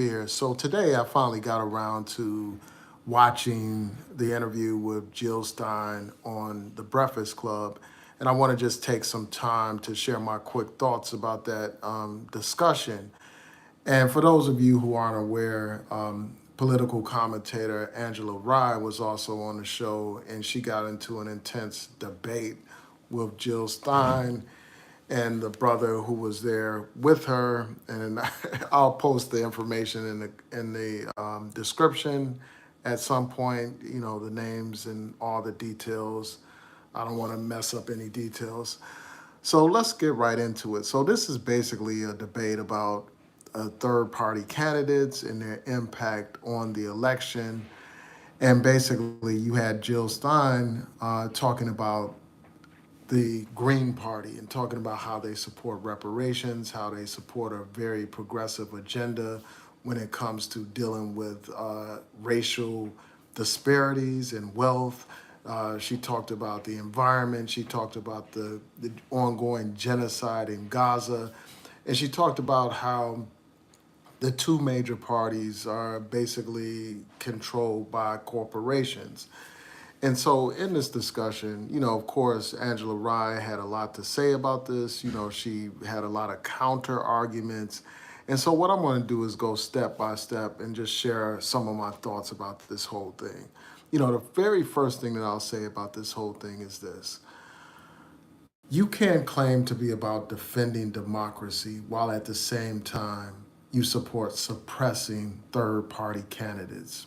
here. So today I finally got around to watching the interview with Jill Stein on the Breakfast Club. And I want to just take some time to share my quick thoughts about that discussion. And for those of you who aren't aware, political commentator Angela Rye was also on the show, and she got into an intense debate with Jill Stein and the brother who was there with her. And I'll post the information in the description at some point. You know, the names and all the details. I don't want to mess up any details. So let's get right into it. So this is basically a debate about third-party candidates and their impact on the election. And basically, you had Jill Stein talking about the Green Party and talking about how they support reparations, how they support a very progressive agenda when it comes to dealing with racial disparities and wealth. She talked about the environment. She talked about the ongoing genocide in Gaza. And she talked about how the two major parties are basically controlled by corporations. And so in this discussion, of course, Angela Rye had a lot to say about this. She had a lot of counter arguments. And so what I'm going to do is go step by step and just share some of my thoughts about this whole thing. The very first thing that I'll say about this whole thing is this. You can't claim to be about defending democracy while at the same time you support suppressing third party candidates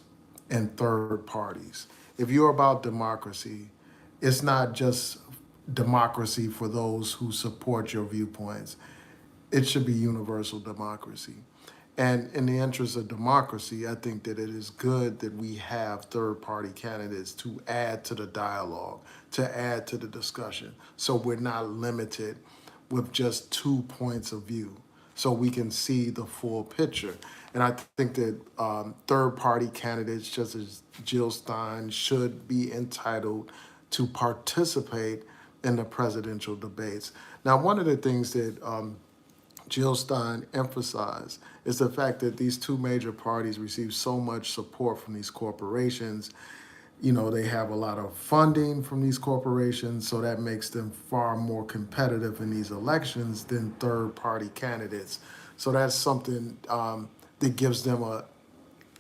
and third parties. If you're about democracy, it's not just democracy for those who support your viewpoints. It should be universal democracy. And in the interest of democracy, I think that it is good that we have third party candidates to add to the dialogue, to add to the discussion. So we're not limited with just 2 points of view. So we can see the full picture. And I think that third party candidates, just as Jill Stein, should be entitled to participate in the presidential debates. Now, one of the things that Jill Stein emphasized is the fact that these two major parties receive so much support from these corporations. They have a lot of funding from these corporations, so that makes them far more competitive in these elections than third party candidates. So that's something that gives them a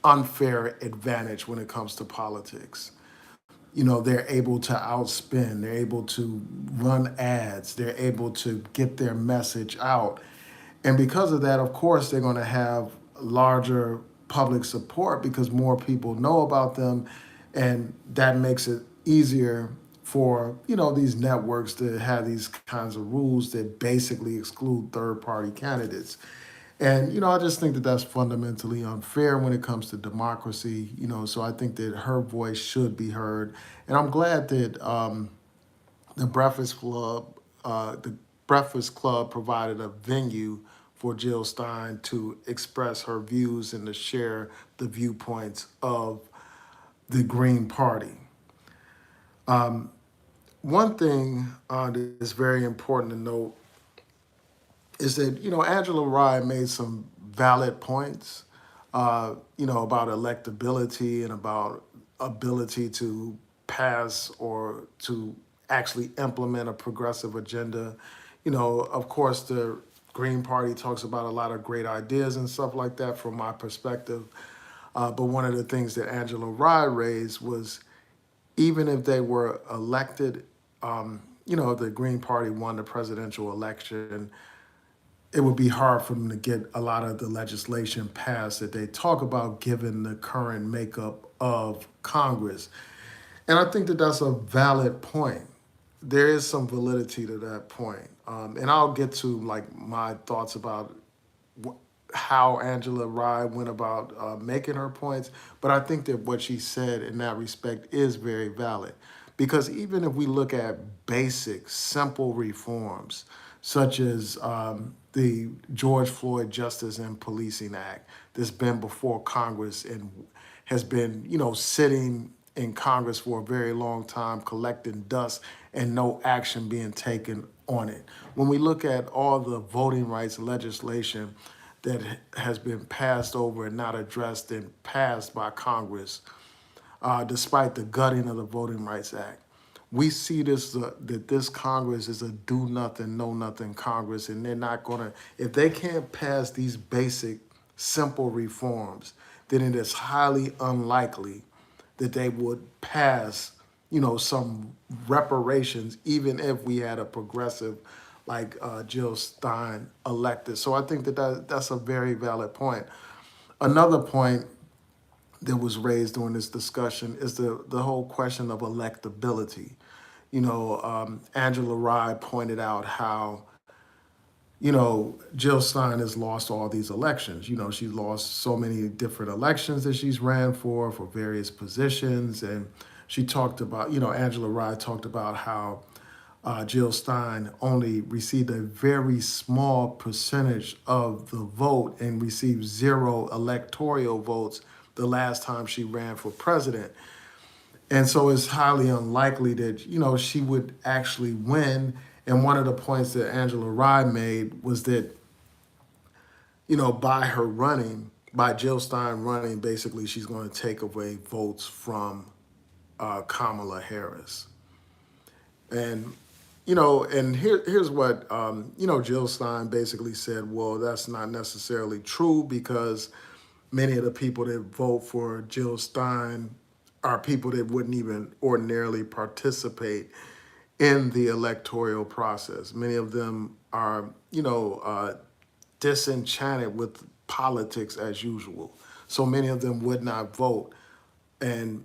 unfair advantage when it comes to politics. They're able to outspend, they're able to run ads, they're able to get their message out. And because of that, of course, they're going to have larger public support because more people know about them. And that makes it easier for, these networks to have these kinds of rules that basically exclude third party candidates. And, I just think that that's fundamentally unfair when it comes to democracy, so I think that her voice should be heard. And I'm glad that the Breakfast Club, the Breakfast Club provided a venue for Jill Stein to express her views and to share the viewpoints of the Green Party. One thing that is very important to note is that, Angela Rye made some valid points, about electability and about ability to pass or to actually implement a progressive agenda. Of course, the Green Party talks about a lot of great ideas and stuff like that from my perspective. But one of the things that Angela Rye raised was even if they were elected, if the Green Party won the presidential election, it would be hard for them to get a lot of the legislation passed that they talk about given the current makeup of Congress. And I think that that's a valid point. There is some validity to that point. And I'll get to like my thoughts about how Angela Rye went about making her points. But I think that what she said in that respect is very valid. Because even if we look at basic, simple reforms, such as the George Floyd Justice and Policing Act that's been before Congress and has been, sitting in Congress for a very long time, collecting dust and no action being taken on it. When we look at all the voting rights legislation that has been passed over and not addressed and passed by Congress, despite the gutting of the Voting Rights Act. We see this that this Congress is a do nothing, know nothing Congress, and they're not gonna. If they can't pass these basic, simple reforms, then it is highly unlikely that they would pass, some reparations, even if we had a progressive like Jill Stein elected. So I think that's a very valid point. Another point that was raised during this discussion is the whole question of electability. Angela Rye pointed out how, Jill Stein has lost all these elections. She's lost so many different elections that she's ran for various positions. And she talked about, Angela Rye talked about how Jill Stein only received a very small percentage of the vote and received 0 electoral votes the last time she ran for president. And so it's highly unlikely that, she would actually win. And one of the points that Angela Rye made was that, by Jill Stein running, basically she's going to take away votes from Kamala Harris. And, here's what, Jill Stein basically said, well, that's not necessarily true because many of the people that vote for Jill Stein are people that wouldn't even ordinarily participate in the electoral process. Many of them are, disenchanted with politics as usual. So many of them would not vote. And,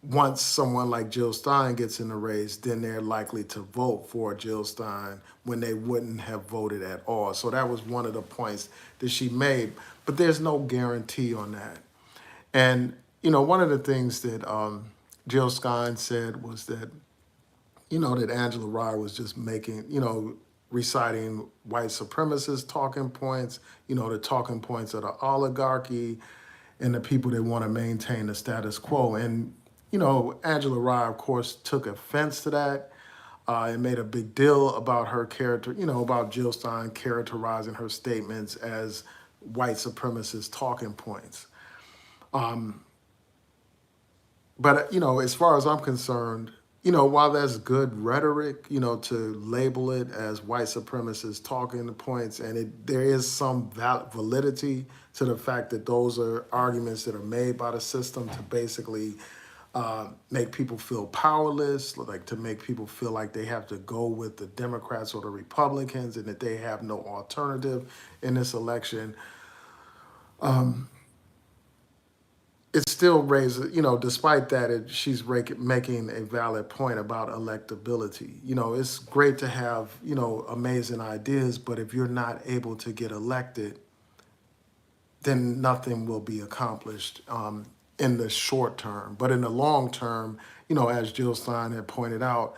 once someone like Jill Stein gets in the race, then they're likely to vote for Jill Stein when they wouldn't have voted at all. So that was one of the points that she made. But there's no guarantee on that. And, one of the things that Jill Stein said was that, that Angela Rye was just making, reciting white supremacist talking points, the talking points of the oligarchy and the people that want to maintain the status quo. And, Angela Rye, of course, took offense to that and made a big deal about her character, about Jill Stein characterizing her statements as white supremacist talking points. But, as far as I'm concerned, while that's good rhetoric, to label it as white supremacist talking points, and there is some validity to the fact that those are arguments that are made by the system to basically make people feel powerless, like to make people feel like they have to go with the Democrats or the Republicans and that they have no alternative in this election. It still raises, despite that, she's making a valid point about electability. It's great to have, amazing ideas, but if you're not able to get elected, then nothing will be accomplished in the short term. But in the long term, as Jill Stein had pointed out,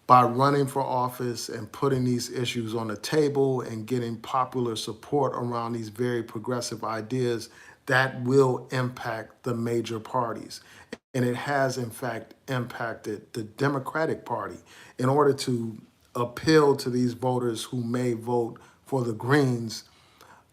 by running for office and putting these issues on the table and getting popular support around these very progressive ideas, that will impact the major parties. And it has, in fact, impacted the Democratic Party. In order to appeal to these voters who may vote for the Greens,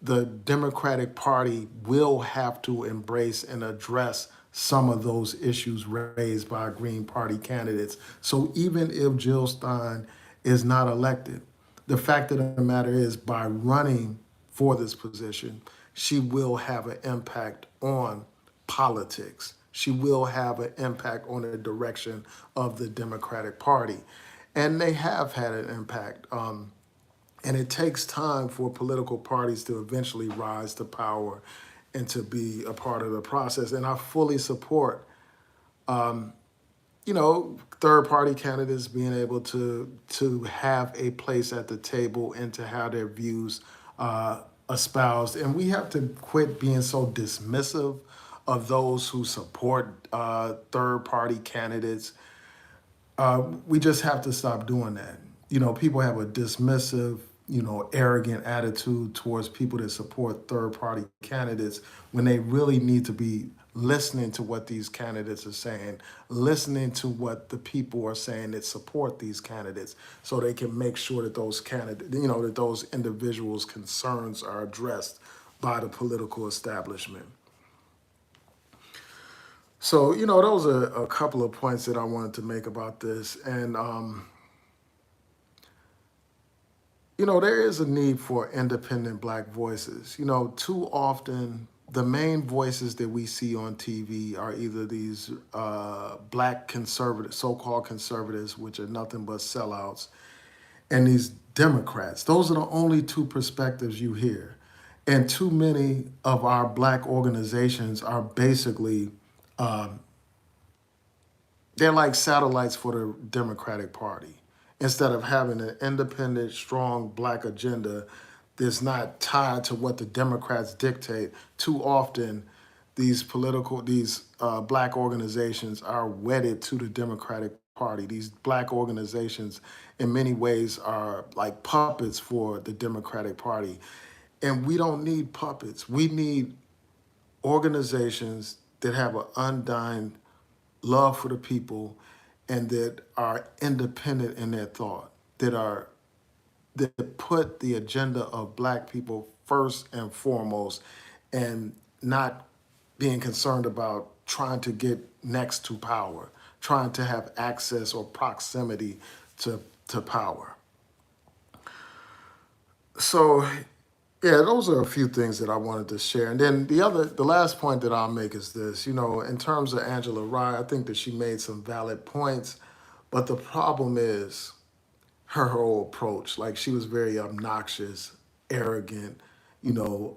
the Democratic Party will have to embrace and address some of those issues raised by Green Party candidates. So even if Jill Stein is not elected, the fact of the matter is, by running for this position, she will have an impact on politics. She will have an impact on the direction of the Democratic Party. And they have had an impact. And it takes time for political parties to eventually rise to power and to be a part of the process. And I fully support, third-party candidates being able to have a place at the table and to have their views espoused. And we have to quit being so dismissive of those who support third-party candidates. We just have to stop doing that. People have a dismissive arrogant attitude towards people that support third party candidates when they really need to be listening to what these candidates are saying, listening to what the people are saying that support these candidates so they can make sure that those candidates, that those individuals' concerns are addressed by the political establishment. So, those are a couple of points that I wanted to make about this. And, there is a need for independent black voices. Too often the main voices that we see on TV are either these black conservatives, so-called conservatives, which are nothing but sellouts, and these Democrats. Those are the only two perspectives you hear. And too many of our black organizations are basically, they're like satellites for the Democratic Party. Instead of having an independent, strong black agenda that's not tied to what the Democrats dictate, too often these black organizations are wedded to the Democratic Party. These black organizations, in many ways, are like puppets for the Democratic Party. And we don't need puppets. We need organizations that have an undying love for the people and that are independent in their thought, that put the agenda of black people first and foremost and not being concerned about trying to get next to power, trying to have access or proximity to power. So yeah, those are a few things that I wanted to share. And then the last point that I'll make is this, in terms of Angela Rye, I think that she made some valid points, but the problem is her whole approach. Like she was very obnoxious, arrogant, you know,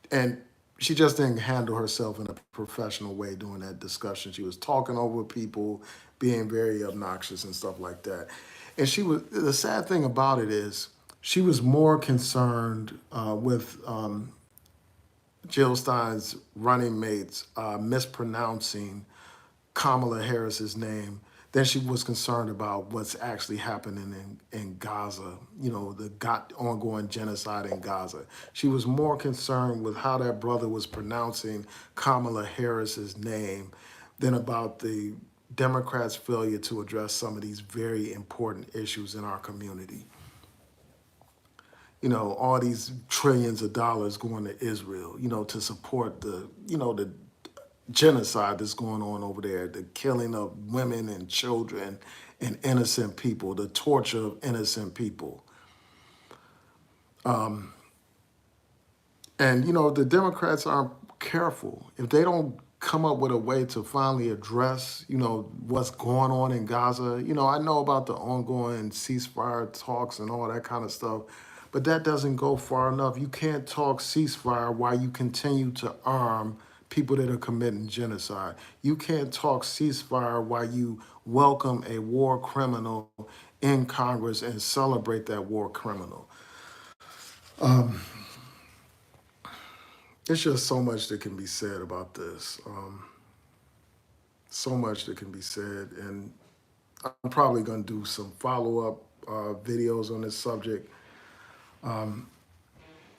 and she just didn't handle herself in a professional way during that discussion. She was talking over people, being very obnoxious and stuff like that. And the sad thing about it is, she was more concerned with Jill Stein's running mates mispronouncing Kamala Harris's name than she was concerned about what's actually happening in Gaza, the ongoing genocide in Gaza. She was more concerned with how that brother was pronouncing Kamala Harris's name than about the Democrats' failure to address some of these very important issues in our community. All these trillions of dollars going to Israel, to support the genocide that's going on over there, the killing of women and children and innocent people, the torture of innocent people. And, the Democrats aren't careful. If they don't come up with a way to finally address, what's going on in Gaza, I know about the ongoing ceasefire talks and all that kind of stuff, but that doesn't go far enough. You can't talk ceasefire while you continue to arm people that are committing genocide. You can't talk ceasefire while you welcome a war criminal in Congress and celebrate that war criminal. It's just so much that can be said about this. So much that can be said. And I'm probably going to do some follow-up videos on this subject.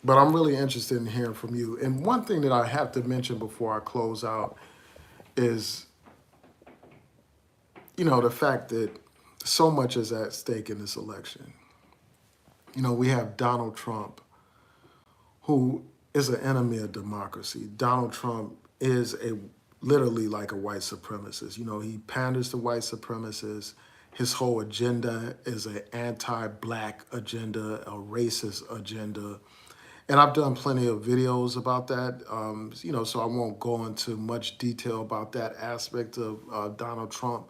But I'm really interested in hearing from you. And one thing that I have to mention before I close out is, the fact that so much is at stake in this election. We have Donald Trump, who is an enemy of democracy. Donald Trump is literally like a white supremacist. He panders to white supremacists. His whole agenda is an anti-black agenda, a racist agenda. And I've done plenty of videos about that, so I won't go into much detail about that aspect of Donald Trump.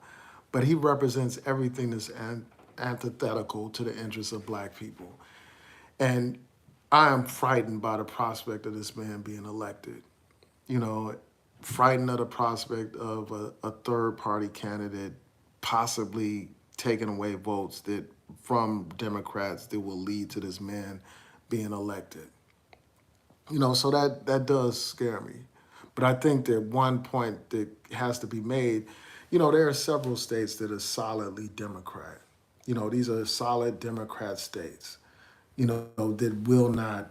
But he represents everything that's antithetical to the interests of black people. And I am frightened by the prospect of this man being elected. Frightened of the prospect of a third-party candidate possibly taking away votes from Democrats that will lead to this man being elected. So that does scare me. But I think that one point that has to be made, there are several states that are solidly Democrat. These are solid Democrat states. that will not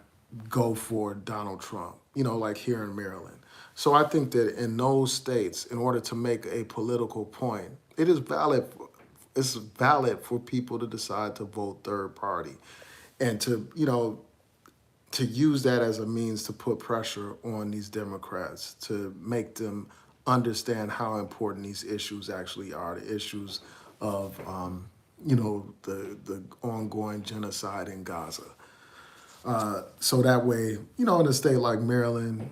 go for Donald Trump, like here in Maryland. So I think that in those states, in order to make a political point, it is valid. It's valid for people to decide to vote third party, and to use that as a means to put pressure on these Democrats to make them understand how important these issues actually are, the issues of the ongoing genocide in Gaza. So that way, in a state like Maryland,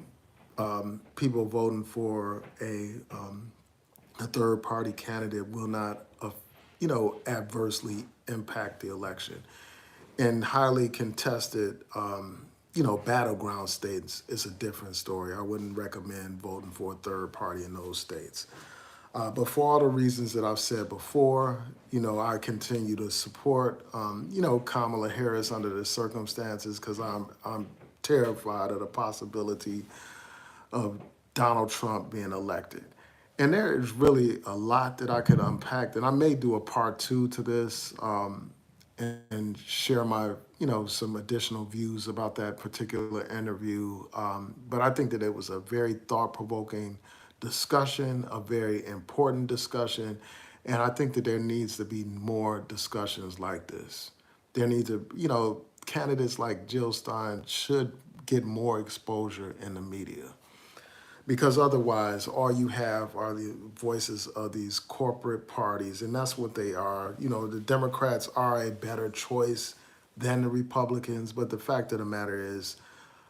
people voting for a third party candidate will not, adversely impact the election. In highly contested, battleground states, it's a different story. I wouldn't recommend voting for a third party in those states. But for all the reasons that I've said before, I continue to support, Kamala Harris under the circumstances because I'm terrified of the possibility of Donald Trump being elected. And there is really a lot that I could unpack, and I may do a part two to this and share my, some additional views about that particular interview. But I think that it was a very thought-provoking discussion, a very important discussion, and I think that there needs to be more discussions like this. There need to, candidates like Jill Stein should get more exposure in the media because otherwise all you have are the voices of these corporate parties, and that's what they are. The Democrats are a better choice than the Republicans, but the fact of the matter is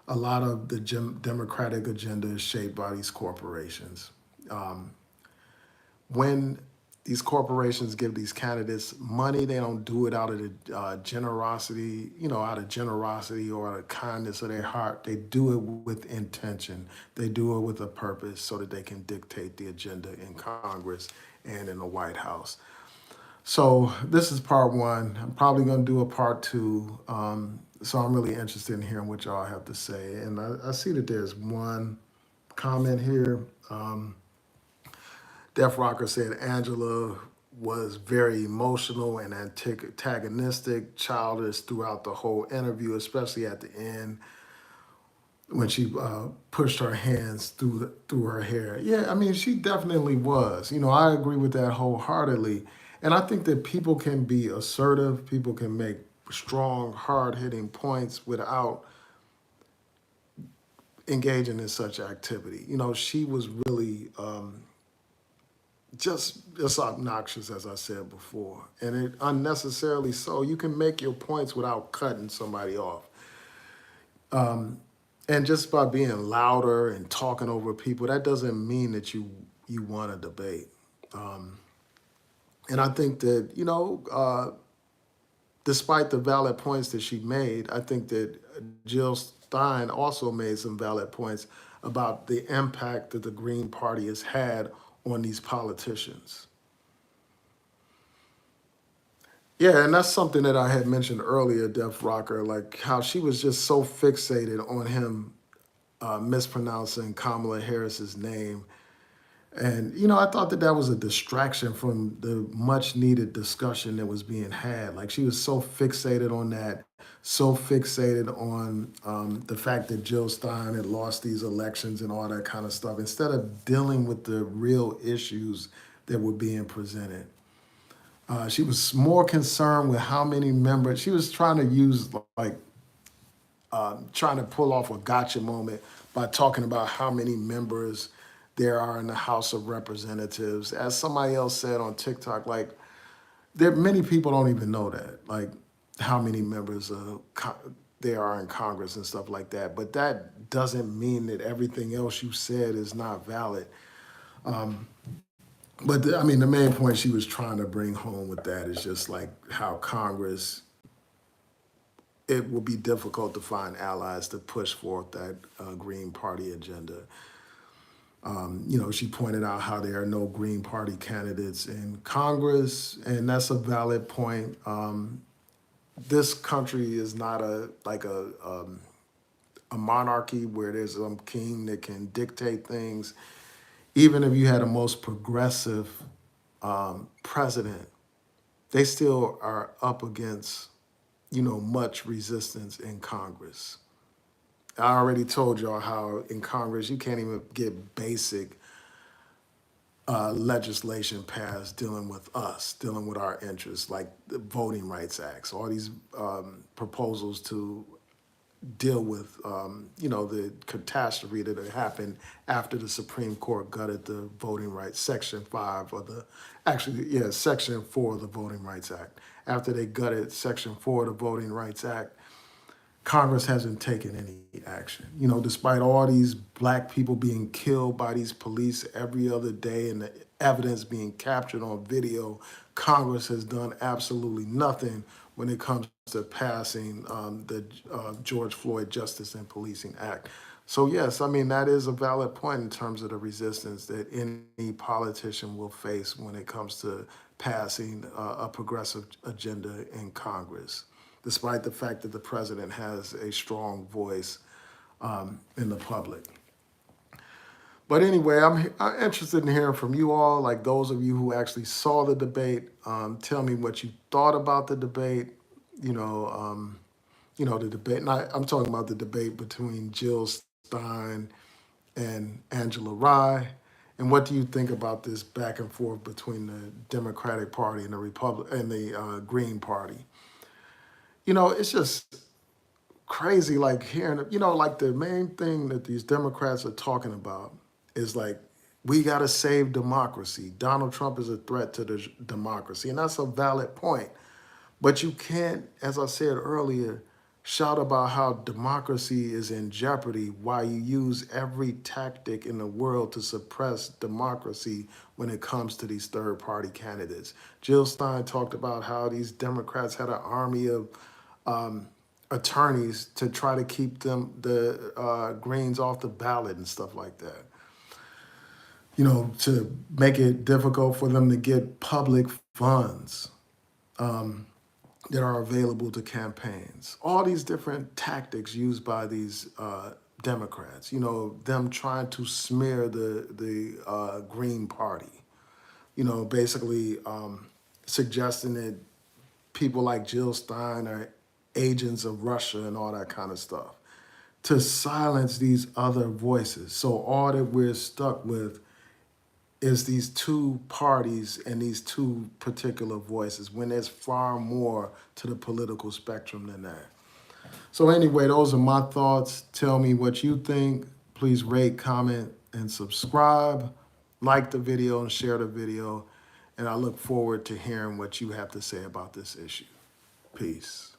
a lot of the Democratic agenda is shaped by these corporations. When these corporations give these candidates money, they don't do it out of the generosity, out of generosity or out of kindness of their heart. They do it with intention. They do it with a purpose so that they can dictate the agenda in Congress and in the White House. So this is part one. I'm probably going to do a part two. So I'm really interested in hearing what y'all have to say. And I see that there's one comment here. Def Rocker said Angela was very emotional and antagonistic, childish throughout the whole interview, especially at the end when she pushed her hands through her hair. Yeah, I mean, she definitely was. I agree with that wholeheartedly. And I think that people can be assertive, people can make strong, hard-hitting points without engaging in such activity. She was really just obnoxious, as I said before, and it unnecessarily so. You can make your points without cutting somebody off. And just by being louder and talking over people, that doesn't mean that you want to debate. And I think that, despite the valid points that she made, I think that Jill Stein also made some valid points about the impact that the Green Party has had on these politicians. Yeah, and that's something that I had mentioned earlier, Def Rocker, like how she was just so fixated on him mispronouncing Kamala Harris's name. And, I thought that that was a distraction from the much needed discussion that was being had. Like she was so fixated on that, so fixated on the fact that Jill Stein had lost these elections and all that kind of stuff, instead of dealing with the real issues that were being presented. She was more concerned with how many members. She was trying to use like trying to pull off a gotcha moment by talking about how many members there are in the House of Representatives. As somebody else said on TikTok, like there many people don't even know that, like how many members there are in Congress and stuff like that. But that doesn't mean that everything else you said is not valid. But I mean, the main point she was trying to bring home with that is just like how Congress, it will be difficult to find allies to push forth that Green Party agenda. She pointed out how there are no Green Party candidates in Congress, and that's a valid point. This country is not a monarchy where there's some king that can dictate things. Even if you had a most progressive president, they still are up against much resistance in Congress. I already told y'all how in Congress you can't even get basic legislation passed dealing with us, dealing with our interests, like the Voting Rights Acts, all these proposals to deal with, the catastrophe that had happened after the Supreme Court gutted the Voting Rights, Section 5 of the, Section 4 of the Voting Rights Act. After they gutted Section 4 of the Voting Rights Act, Congress hasn't taken any action. Despite all these black people being killed by these police every other day and the evidence being captured on video, Congress has done absolutely nothing when it comes to passing the George Floyd Justice and Policing Act. So yes, I mean, that is a valid point in terms of the resistance that any politician will face when it comes to passing a progressive agenda in Congress, despite the fact that the president has a strong voice in the public. But anyway, I'm interested in hearing from you all, like those of you who actually saw the debate. Tell me what you thought about the debate. The debate. And I'm talking about the debate between Jill Stein and Angela Rye. And what do you think about this back and forth between the Democratic Party and the Green Party? It's just crazy, like hearing, like the main thing that these Democrats are talking about is like, we got to save democracy. Donald Trump is a threat to the democracy. And that's a valid point. But you can't, as I said earlier, shout about how democracy is in jeopardy while you use every tactic in the world to suppress democracy when it comes to these third-party candidates. Jill Stein talked about how these Democrats had an army of attorneys to try to keep the Greens off the ballot and stuff like that. To make it difficult for them to get public funds that are available to campaigns. All these different tactics used by these Democrats. Them trying to smear the Green Party. Basically suggesting that people like Jill Stein are agents of Russia and all that kind of stuff, to silence these other voices. So all that we're stuck with is these two parties and these two particular voices, when there's far more to the political spectrum than that. So anyway, those are my thoughts. Tell me what you think. Please rate, comment, and subscribe. Like the video and share the video. And I look forward to hearing what you have to say about this issue. Peace.